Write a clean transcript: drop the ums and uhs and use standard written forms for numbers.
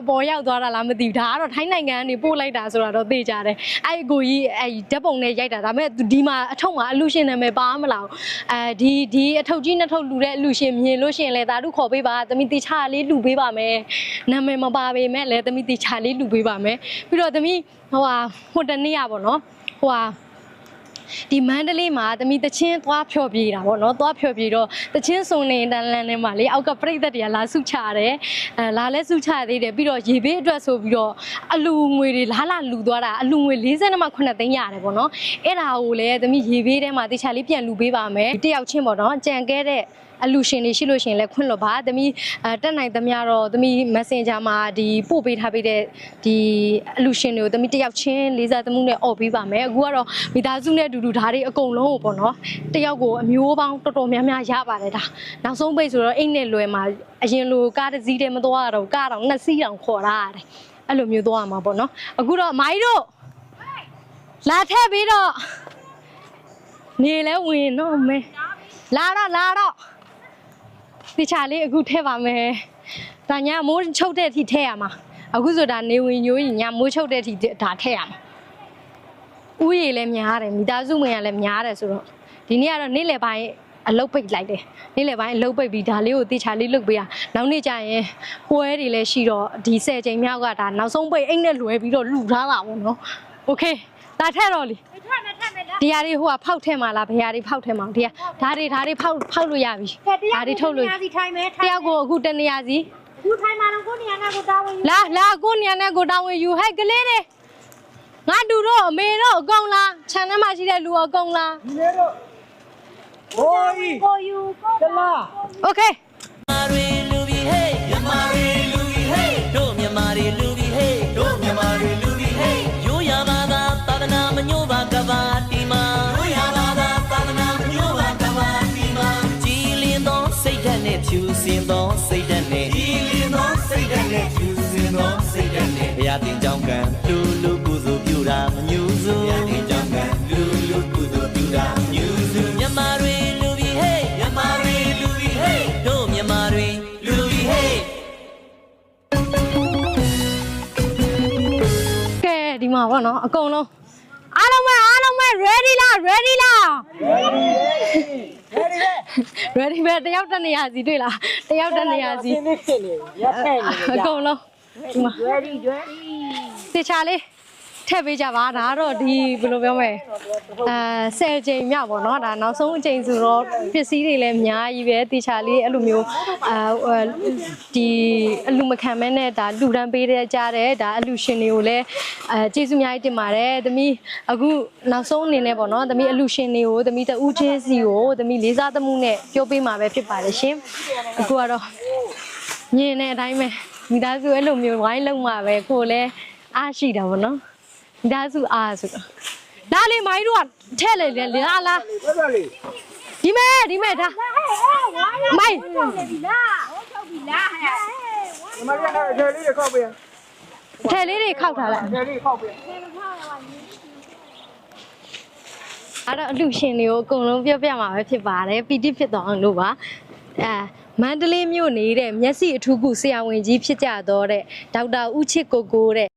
ပေါ်ရောက်သွားတာလားမသိဘူးဒါကတော့ထိုင်းနိုင်ငံကနေပို့လိုက်တာဆိုတာတော့သိကြတယ်အဲ့ကိုကြီးအဲ့ဓာတ်ပုံနဲ့ရိုက်တာဒါပေမဲ့ဒီမှာအထုပ်မှာအလူရှင်နာမည်ပါမလားဒီအထုပ်ကြီးနှစ်ထုပ်လူတဲ့အလူရှင်မြင်လို့ရှိရင်လေဒါတို့ခေါ်ပေးပါသမီးတီချာလေးလူပေးပါမယ်နာမည်မပါပေမဲ့လည်းသမီးတီချာလေးလူပေးပါမယ်ပြီးတော့သမီးဟိုတနေ့ရပါတော့ဒီမန္တလေးမှာသမီးတချင်းသွားဖြော်ပြေးတာပေါ့နော်သွားဖြော်ပြေးတော့တချင်းစုံနေတန်လန်ထဲမှာလေအောက်ကပြိသက်တွေကလာစုချတယ်လာလဲစုချသေးတယ်ပြီးတော့ရေဘေးအတွက်ဆိုပြီးတော့အလူငွေတွေလာလူသွားတာအလူငွေ49သိန်းရတယ်ပေါ့နော်အဲ့ဒါကိုလည်းသမီးရေဘေးထဲမှာတခြားလေးပြန်လူပေးပါမယ်တယောက်ချင်းပေါ့နော်ကြံခဲ့တဲ့အလူရှင်တွေရှိလို့ရှင်လဲခွင့်လွှတ်ပါသမီးတက်နိုင်သမျှတော့သမီး Messenger မှာဒီပို့ပေးထားပေးတဲ့ဒီအလူရှင်တွေကိုသမီးတယောက်ချင်းလေးစားသမှုနဲ့អော်ပေးပါမယ်အခုကတော့မိသားစုနဲ့အတူတူဓာတ်တွေအကုန်လုံးကိုပေါ့နော်တယောက်ကိုအမျိုးပေါင်းတော်တော်များများရပါတယ်ဒါနောက်ဆုံးပိတ်ဆိုတော့အိတ်နဲ့လွယ်မှာအရင်လိုကားတစ်စီးတည်းမသွားတော့ကားတော့2စီးတောင်ခေါ်လာရတယ်အဲ့လိုမျိုးသွားမှာပေါ့နော်အခုတော့မိုင်းတို့လာထည့်ပြီးတော့နေလဲဝင်တော့မဲလာတော့ဒီချာလေးအခုထည့်ပါမယ်။ဒါညမိုးချုပ်တဲ့အထိထည့်ရမှာ။အခုဆိုတာနေဝင်ညိုးညမိုးချုပ်တဲ့အထိဒါထည့်ရမှာ။ဥရီလည်းများတယ်မိသားစုဝင်ကလည်းများတယ်ဆိုတော့ဒီနေ့ကတော့နေ့လယ်ပိုင်းအလုပ်ပိတ်လိုက်တယ်။နေ့လယ်ပိုင်းအလုပ်ပိတ်ပြီးဒါလေးကိုတိချာလေးလုပ်ပေးရ။နောက်နေ့ကျရင်ပွဲတွေလည်းရှိတော့ဒီ10ချိန်မြောက်ကဒါနောက်ဆုံးပိတ်အိတ်နဲ့လွယ်ပြီးတော့လူထားတာပေါ့နော်။ Okay ဒါထည့်တော့လေဒီဟာတွေဟိုကဖောက်ထဲမှာလားဘယ်ဟာတွေဖောက်ထဲမှာဒီဟာဒါတွေဖောက်လို့ရပြီဒါတွေထုတ်လို့တယောက်ကိုအခုတနေရာစီအခုထိုင်မှာတော့ကိုနေရာနဲ့ကိုတာဝန်ယူလာကိုနေရာနဲ့ကိုတာဝန်ယူဟဲ့ကလေးတွေငါတူတော့အမေတော့အကုန်လားခြံထဲမှာရှိတဲ့လူအကုန်လားဒီလေတော့ဟိုးကိုယူတလား Okay လူဘီဟေးမြန်မာတွေလူဘီဟေးတို့မြန်မာတွေလူဘီဟေးတို့မြန်မာတွေလူဘီဟေးရိုးရပါသာသာသနာမညို့ပါကဘာတီမာရိုးရပါသာသာသနာမညို့ပါကဘာတီမာကြည်လင်သောစိတ်ဓာတ်နဲ့ဖြူစင်သောစိတ်ဓာတ်နဲ့ကြည်လင်သောစိတ်ဓာတ်နဲ့ဖြူစင်သောစိတ်ဓာတ်နဲ့ဘုရားတင်ကြောင်းကံလူကုသိုလ်ပြုတာမညူးစုဘုရားတင်ကြောင်းကံလူကုသိုလ်ပြုတာမညူးစုမြန်မာတွေလူဘီဟေးမြန်မာတွေလူဘီဟေးတို့မြန်မာတွေလူဘီဟေးကဲဒီမှာပေါ့နော်အကုန်လုံးအားလုံးပဲ ready လား ready ပဲတယောက်တစ်နေရာစီတွေ့လားတယောက်တစ်နေရာစီနေဖြစ်နေရက်ဖက်နေကြအကုန်လုံးဒီမှာ ready တေချာလေးထည့်ပေးကြပါဒါကတော့ဒီဘယ်လိုပြောမလဲ10ချိန်မြောက်ပေါ့နော်ဒါနောက်ဆုံးအချိန်ဆိုတော့ပစ္စည်းတွေလည်းအများကြီးပဲတေချာလေးအဲ့လိုမျိုးဒီအလူမခံမဲနဲ့ဒါလူတန်းပေးတဲ့ကြားတယ်ဒါအလူရှင်တွေကိုလည်းကျေးဇူးအများကြီးတင်ပါတယ်သမီးအခုနောက်ဆုံးအနေနဲ့ပေါ့နော်သမီးအလူရှင်တွေကိုသမီးတဦးချင်းစီကိုသမီးလေးစားသမှုနဲ့ပြောပေးမှာပဲဖြစ်ပါတယ်ရှင်အခုကတော့မြင်တဲ့အတိုင်းပဲမိသားစုအဲ့လိုမျိုးဝိုင်းလုံးမှာပဲကိုလည်းအားရှိတာပေါ့နော်ဒါစုအားဆိုတော့ဒါလေးမိုင်းတို့ကထဲလေလာဒီမဲ့ဒါမိုင်းဟုတ်ပြီလားဟုတ်ပြီလားဟဲ့ဒီမှာလည်းထဲလေးတွေခောက်ပေးထဲလေးတွေခောက်ထားလိုက်ထဲလေးခောက်ပေးအဲ့တော့အလူရှင်တွေကိုအကုန်လုံးပြောပြမှာပဲဖြစ်ပါတယ်ပီတိဖြစ်သွားအောင်လို့ပါမန္တလေးမြို့နေတဲ့မျက်စိအထူးကုဆရာဝန်ကြီးဖြစ်ကြတော့တဲ့ဒေါက်တာဦးချစ်ကိုတဲ့